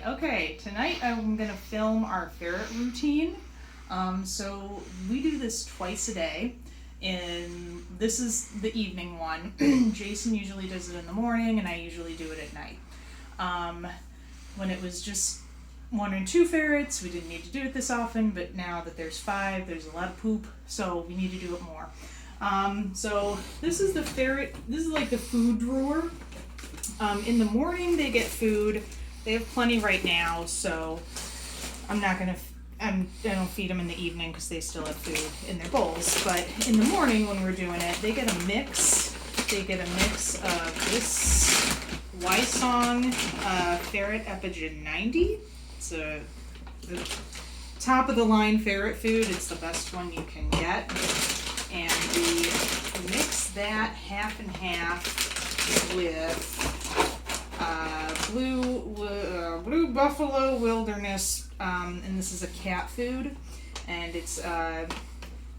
Okay, tonight I'm gonna film our ferret routine. So we do this twice a day, and this is the evening one. Jason usually does it in the morning, and I usually do it at night. When it was just 1 or 2 ferrets, we didn't need to do it this often, but now that there's 5, there's a lot of poop, so we need to do it more. So this is the ferret, this is like the food drawer. In the morning they get food. They have plenty right now, so I don't feed them in the evening because they still have food in their bowls. But in the morning when we're doing it, they get a mix. They get a mix of this Ysong Ferret Epigen 90. It's the top of the line ferret food. It's the best one you can get. And we mix that half and half with Blue Buffalo Wilderness, and this is a cat food, and it's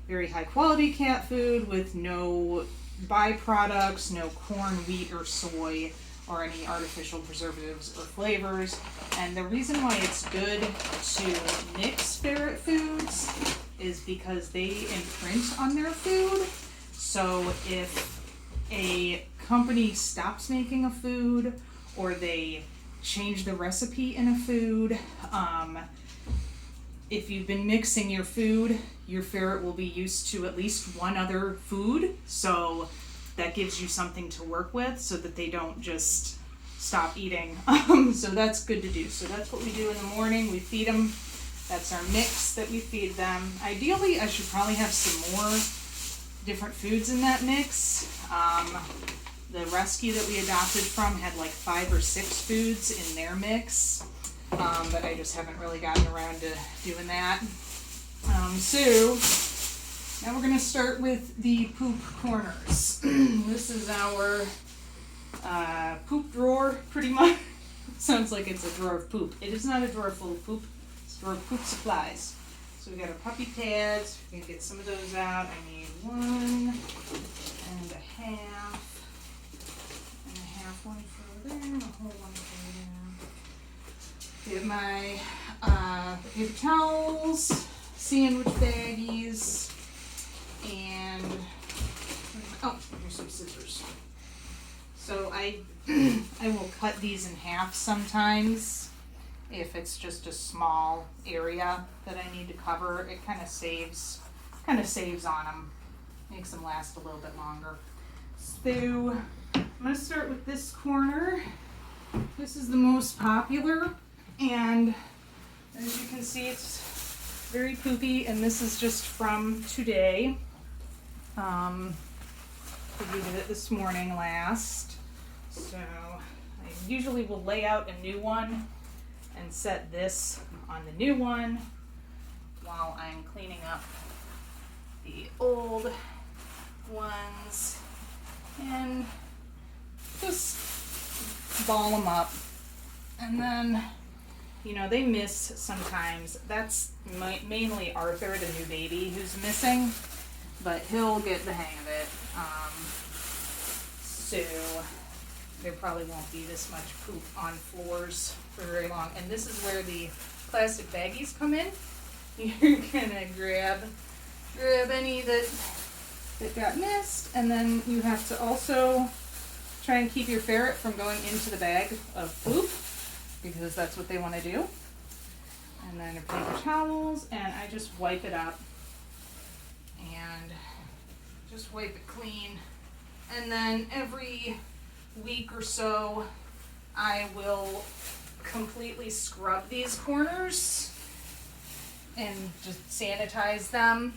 very high quality cat food with no byproducts, no corn, wheat, or soy, or any artificial preservatives or flavors. And the reason why it's good to mix ferret foods is because they imprint on their food. So if a company stops making a food or they change the recipe in a food, if you've been mixing your food, your ferret will be used to at least one other food, so that gives you something to work with so that they don't just stop eating. So that's good to do. So that's what we do in the morning. We feed them. That's our mix that we feed them. Ideally, I should probably have some more different foods in that mix. The rescue that we adopted from had like 5 or 6 foods in their mix, but I just haven't really gotten around to doing that. So now we're going to start with the poop corners. This is our poop drawer, pretty much. Sounds like it's a drawer of poop. It is not a drawer full of poop. It's a drawer of poop supplies. So we got our puppy pads. We're going to get some of those out. I need 1 and a half. One for there, and a whole one for there. Get my paper towels, sandwich baggies, and here's some scissors. So I will cut these in half sometimes if it's just a small area that I need to cover. It kind of saves on them, makes them last a little bit longer. So I'm going to start with this corner. This is the most popular, and as you can see, it's very poopy, and this is just from today. We did it this morning last, so I usually will lay out a new one and set this on the new one while I'm cleaning up the old ones, and just ball them up. And then, they miss sometimes. That's mainly Arthur, the new baby, who's missing, but he'll get the hang of it. So there probably won't be this much poop on floors for very long. And this is where the plastic baggies come in. You're gonna grab any that got missed, and then you have to also try and keep your ferret from going into the bag of poop, because that's what they want to do. And then paper towels, and I just wipe it up and just wipe it clean. And then every week or so I will completely scrub these corners and just sanitize them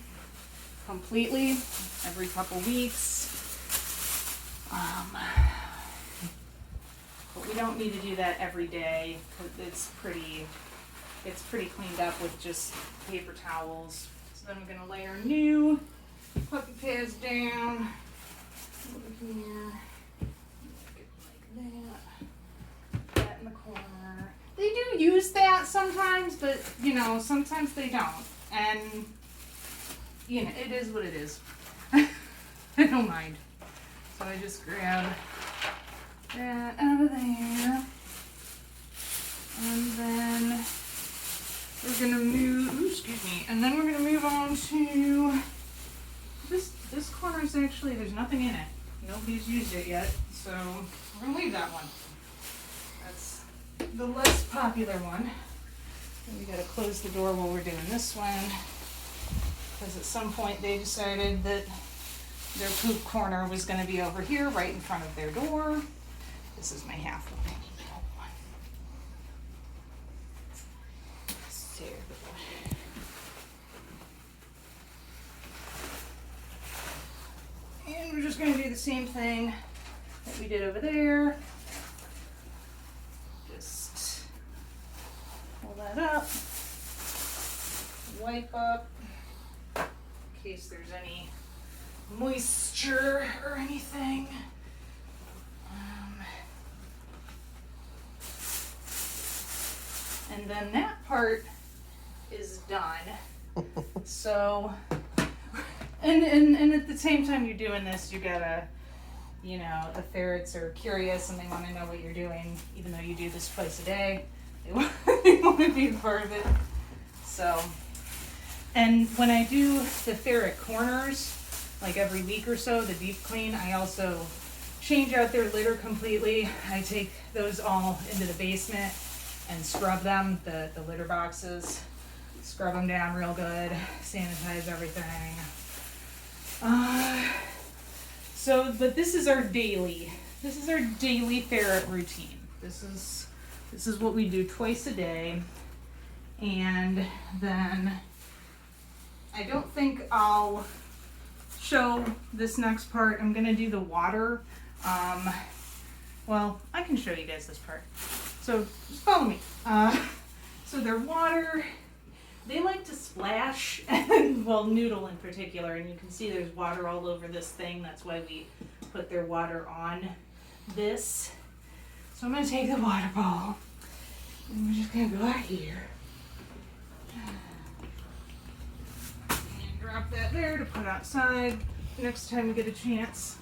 completely every couple weeks. But we don't need to do that every day because it's pretty cleaned up with just paper towels. So then I'm going to lay our new puppy pads down over here, like that in the corner. They do use that sometimes, but sometimes they don't, and it is what it is. I don't mind. So I just grab that out of there, and then to, this corner is actually, there's nothing in it. Nobody's used it yet, so we're gonna leave that one. That's the less popular one. And we gotta close the door while we're doing this one, because at some point they decided that their poop corner was gonna be over here, right in front of their door. This is my half one. And we're just going to do the same thing that we did over there. Just pull that up, wipe up, in case there's any moisture or anything. And then that part is done. So, and at the same time you're doing this, you gotta, you know, the ferrets are curious and they want to know what you're doing, even though you do this twice a day. They want to be part of it. So, and when I do the ferret corners, like every week or so, the deep clean, I also change out their litter completely. I take those all into the basement and scrub them, the litter boxes, scrub them down real good, sanitize everything. But this is our daily ferret routine. This is what we do twice a day. And then I don't think I'll show this next part. I'm gonna do the water. Well, I can show you guys this part. So just follow me. So their water, they like to splash, and well, Noodle in particular, and you can see there's water all over this thing. That's why we put their water on this. So I'm gonna take the water ball, and we're just gonna go out here. And drop that there to put outside next time we get a chance.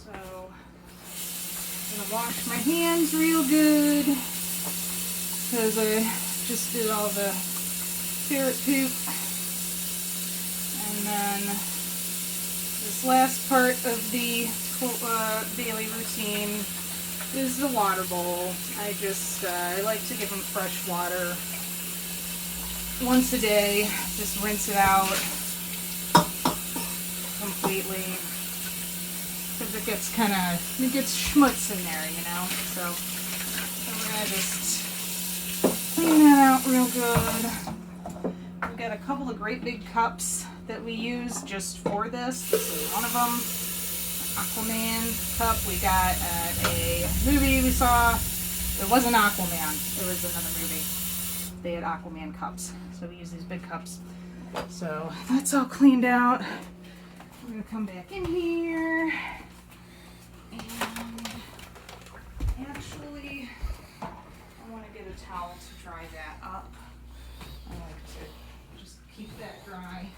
So I'm gonna wash my hands real good, because I just did all the ferret poop. And then this last part of the daily routine is the water bowl. I like to give them fresh water once a day. Just rinse it out completely, because it gets schmutz in there, you know. So we're gonna just clean that out real good. We've got a couple of great big cups that we use just for this. This is one of them, Aquaman cup. We got a movie we saw. It wasn't Aquaman, it was another movie. They had Aquaman cups, so we use these big cups. So that's all cleaned out. We're gonna come back in here, and actually I want to get a towel to dry that up. I like to just keep that dry.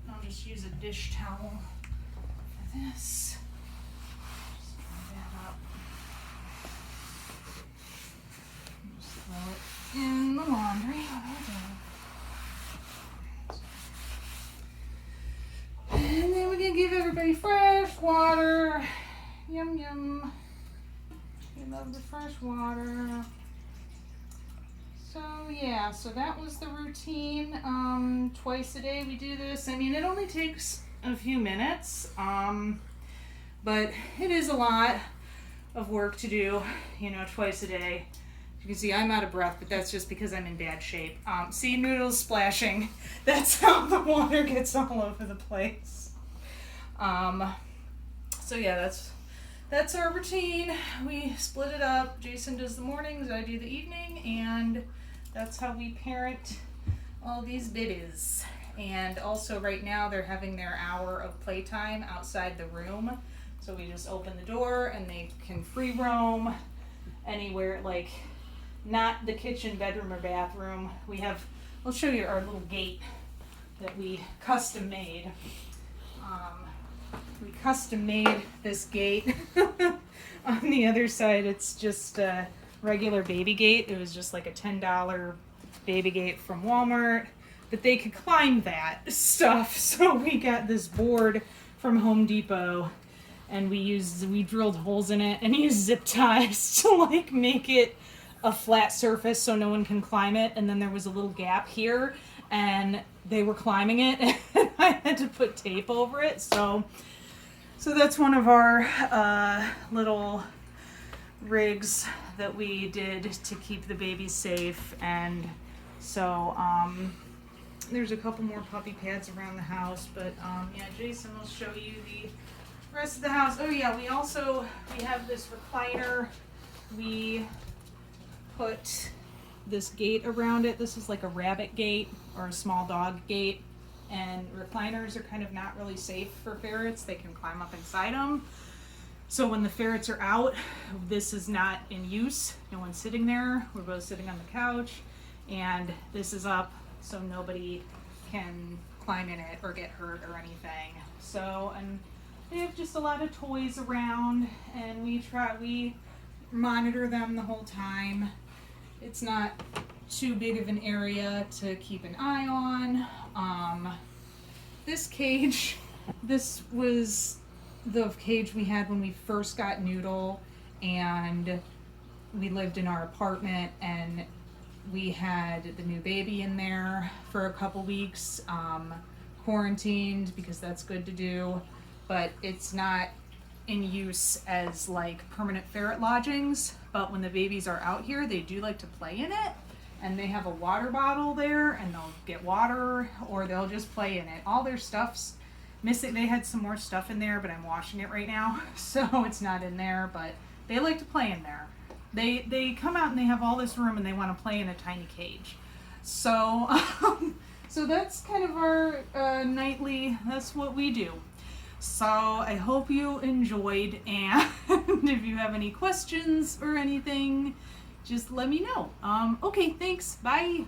I'll just use a dish towel for this. Just dry that up. Just throw it in the laundry. And then we can give everybody fresh water. Yum yum. We love the fresh water. So yeah, so that was the routine. Twice a day we do this. I mean, it only takes a few minutes, but it is a lot of work to do, you know, twice a day. You can see I'm out of breath, but that's just because I'm in bad shape. See Noodles splashing. That's how the water gets all over the place. So yeah, that's our routine. We split it up. Jason does the mornings, I do the evening, and that's how we parent all these babies. And also right now they're having their hour of playtime outside the room. So we just open the door and they can free roam anywhere, like not the kitchen, bedroom, or bathroom. I'll show you our little gate that we custom made. we custom made this gate. On the other side, it's just a regular baby gate. It was just like a $10 baby gate from Walmart, but they could climb that stuff. So we got this board from Home Depot, and we drilled holes in it and used zip ties to like make it a flat surface so no one can climb it. And then there was a little gap here, and they were climbing it, and I had to put tape over it. So that's one of our little rigs that we did to keep the babies safe. And so there's a couple more puppy pads around the house, but yeah, Jason will show you the rest of the house. Oh yeah, we have this recliner. We put this gate around it. This is like a rabbit gate or a small dog gate, and recliners are kind of not really safe for ferrets. They can climb up inside them. So when the ferrets are out, this is not in use. No one's sitting there. We're both sitting on the couch, and this is up so nobody can climb in it or get hurt or anything. So, and they have just a lot of toys around, and we monitor them the whole time. It's not too big of an area to keep an eye on. This cage, this was the cage we had when we first got Noodle, and we lived in our apartment, and we had the new baby in there for a couple weeks, quarantined because that's good to do, but it's not in use as like permanent ferret lodgings. But when the babies are out here, they do like to play in it, and they have a water bottle there, and they'll get water or they'll just play in it. All their stuff's missing. They had some more stuff in there, but I'm washing it right now, so it's not in there, but they like to play in there. They come out and they have all this room, and they want to play in a tiny cage. So so that's kind of our nightly, that's what we do. So I hope you enjoyed, and if you have any questions or anything, just let me know. Okay, thanks. Bye.